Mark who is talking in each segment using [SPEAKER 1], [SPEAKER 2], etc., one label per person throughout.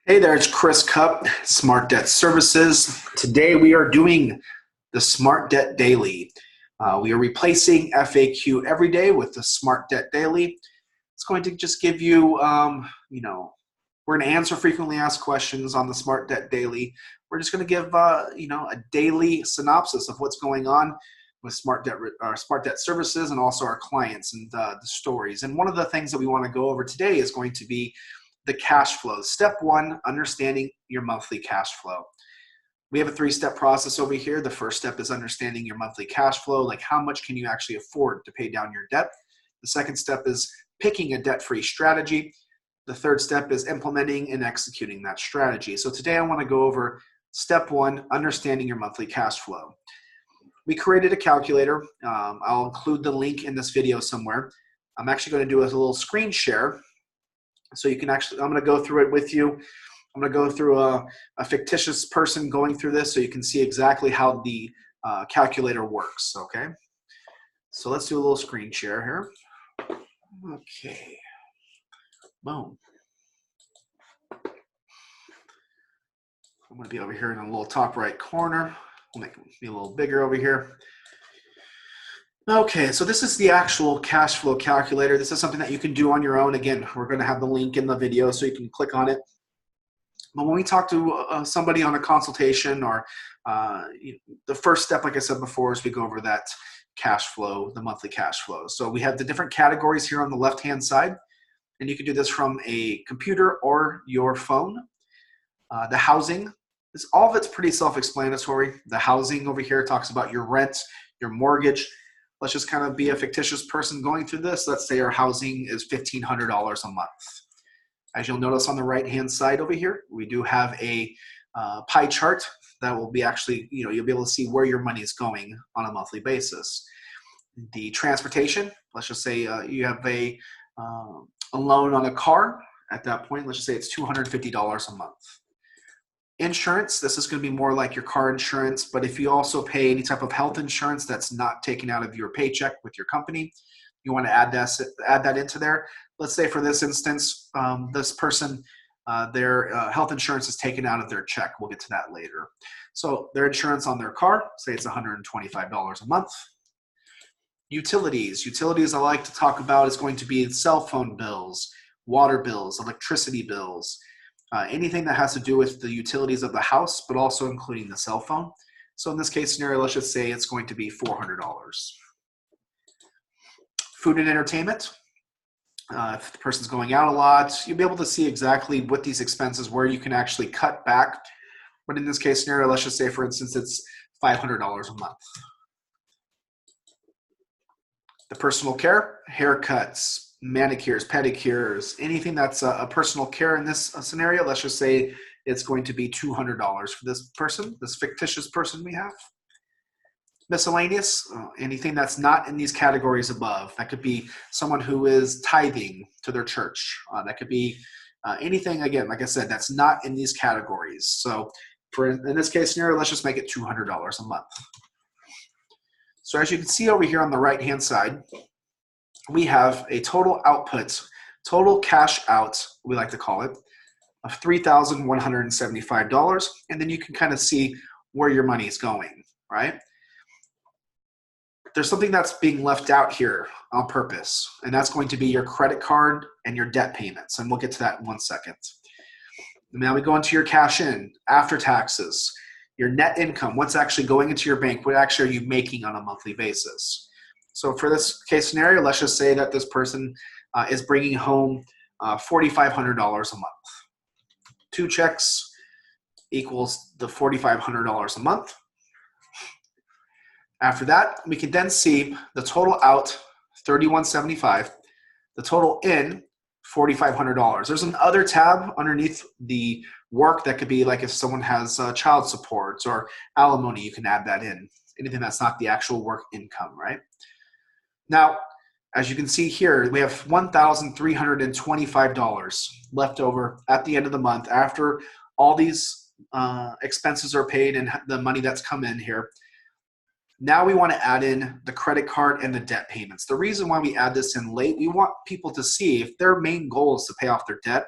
[SPEAKER 1] Hey there, it's Chris Cupp, Smart Debt Services. Today we are doing the Smart Debt Daily. We are replacing FAQ every day with the Smart Debt Daily. It's going to just give you, we're going to answer frequently asked questions on the Smart Debt Daily. We're just going to give, a daily synopsis of what's going on with Smart Debt Services and also our clients and the stories. And one of the things that we want to go over today is going to be the cash flow. Step one, understanding your monthly cash flow. We have a three-step process over here. The first step is understanding your monthly cash flow, like how much can you actually afford to pay down your debt. The second step is picking a debt-free strategy. The third step is implementing and executing that strategy. So today I want to go over step one, understanding your monthly cash flow. We created a calculator. I'll include the link in this video somewhere. I'm actually going to do a little screen share. So you can actually, I'm going to go through it with you. I'm going to go through a fictitious person going through this so you can see exactly how the calculator works, okay? So let's do a little screen share here. Okay, boom. I'm going to be over here in the little top right corner. I'll make it be a little bigger over here. Okay, so this is the actual cash flow calculator. This is something that you can do on your own. Again, we're going to have the link in the video so you can click on it. But when we talk to somebody on a consultation or the first step, like I said before, is we go over that cash flow, the monthly cash flow. So we have the different categories here on the left-hand side, and you can do this from a computer or your phone. The housing, all of it's pretty self-explanatory. The housing over here talks about your rent, your mortgage. Let's just kind of be a fictitious person going through this. Let's say our housing is $1,500 a month. As you'll notice on the right-hand side over here, we do have a pie chart that will be actually, you'll be able to see where your money is going on a monthly basis. The transportation, let's just say you have a loan on a car. At that point, let's just say it's $250 a month. Insurance, this is going to be more like your car insurance, but if you also pay any type of health insurance that's not taken out of your paycheck with your company, you want to add that into there. Let's say for this instance, this person, their health insurance is taken out of their check. We'll get to that later. So their insurance on their car, say it's $125 a month. Utilities I like to talk about is going to be cell phone bills, water bills, electricity bills, anything that has to do with the utilities of the house, but also including the cell phone. So in this case scenario, let's just say it's going to be $400. Food and entertainment. If the person's going out a lot, you'll be able to see exactly what these expenses, where you can actually cut back. But in this case scenario, let's just say, for instance, it's $500 a month. The personal care, haircuts, manicures, pedicures, anything that's a personal care in this scenario, let's just say it's going to be $200 for this person, this fictitious person we have. Miscellaneous, anything that's not in these categories above. That could be someone who is tithing to their church. That could be anything, again, like I said, that's not in these categories. So in this case scenario, let's just make it $200 a month. So as you can see over here on the right-hand side, we have a total output, total cash out, we like to call it, of $3,175. And then you can kind of see where your money is going, right? There's something that's being left out here on purpose, and that's going to be your credit card and your debt payments. And we'll get to that in 1 second. Now we go into your cash in, after taxes, your net income, what's actually going into your bank, what actually are you making on a monthly basis. So for this case scenario, let's just say that this person is bringing home $4,500 a month. 2 checks equals the $4,500 a month. After that, we can then see the total out, $3,175, the total in, $4,500. There's another tab underneath the work that could be like if someone has child support or alimony, you can add that in. Anything that's not the actual work income, right? Now, as you can see here, we have $1,325 left over at the end of the month after all these expenses are paid and the money that's come in here. Now we want to add in the credit card and the debt payments. The reason why we add this in late, we want people to see if their main goal is to pay off their debt,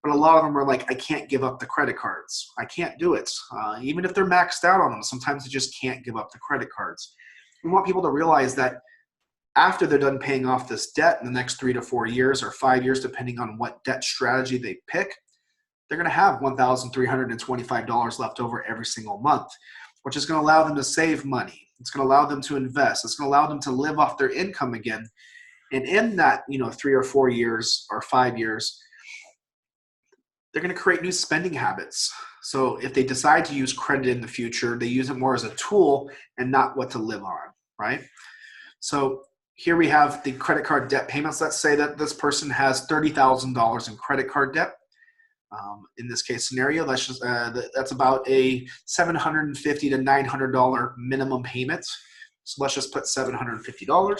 [SPEAKER 1] But a lot of them are like, I can't give up the credit cards. I can't do it. Even if they're maxed out on them, sometimes they just can't give up the credit cards. We want people to realize that after they're done paying off this debt in the next 3 to 4 years or 5 years, depending on what debt strategy they pick, they're going to have $1,325 left over every single month, which is going to allow them to save money. It's going to allow them to invest. It's going to allow them to live off their income again. And in that, 3 or 4 years or 5 years, they're going to create new spending habits. So if they decide to use credit in the future, they use it more as a tool and not what to live on, right? So here we have the credit card debt payments. Let's say that this person has $30,000 in credit card debt. In this case scenario, that's about a $750 to $900 minimum payment. So let's just put $750.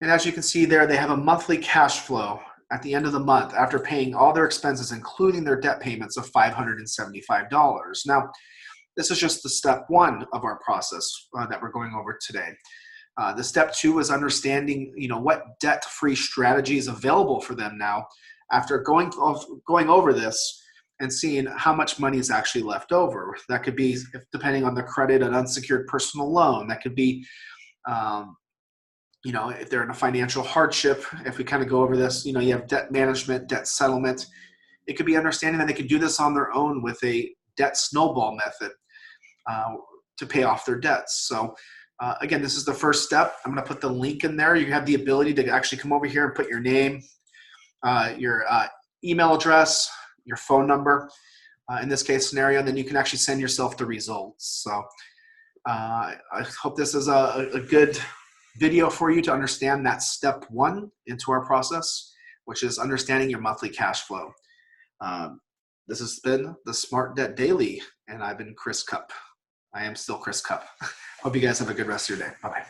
[SPEAKER 1] And as you can see there, they have a monthly cash flow at the end of the month after paying all their expenses, including their debt payments, of $575. Now, this is just the step one of our process that we're going over today. The step two is understanding, what debt-free strategy is available for them now after going over this and seeing how much money is actually left over. That could be, depending on the credit, an unsecured personal loan. That could be, if they're in a financial hardship. If we kind of go over this, you have debt management, debt settlement. It could be understanding that they could do this on their own with a debt snowball method to pay off their debts. So again, this is the first step. I'm going to put the link in there. You have the ability to actually come over here and put your name, your email address, your phone number, in this case scenario, and then you can actually send yourself the results. So I hope this is a good video for you to understand that step one into our process, which is understanding your monthly cash flow. This has been the Smart Debt Daily, and I've been Chris Cupp. I am still Chris Cupp. Hope you guys have a good rest of your day. Bye-bye.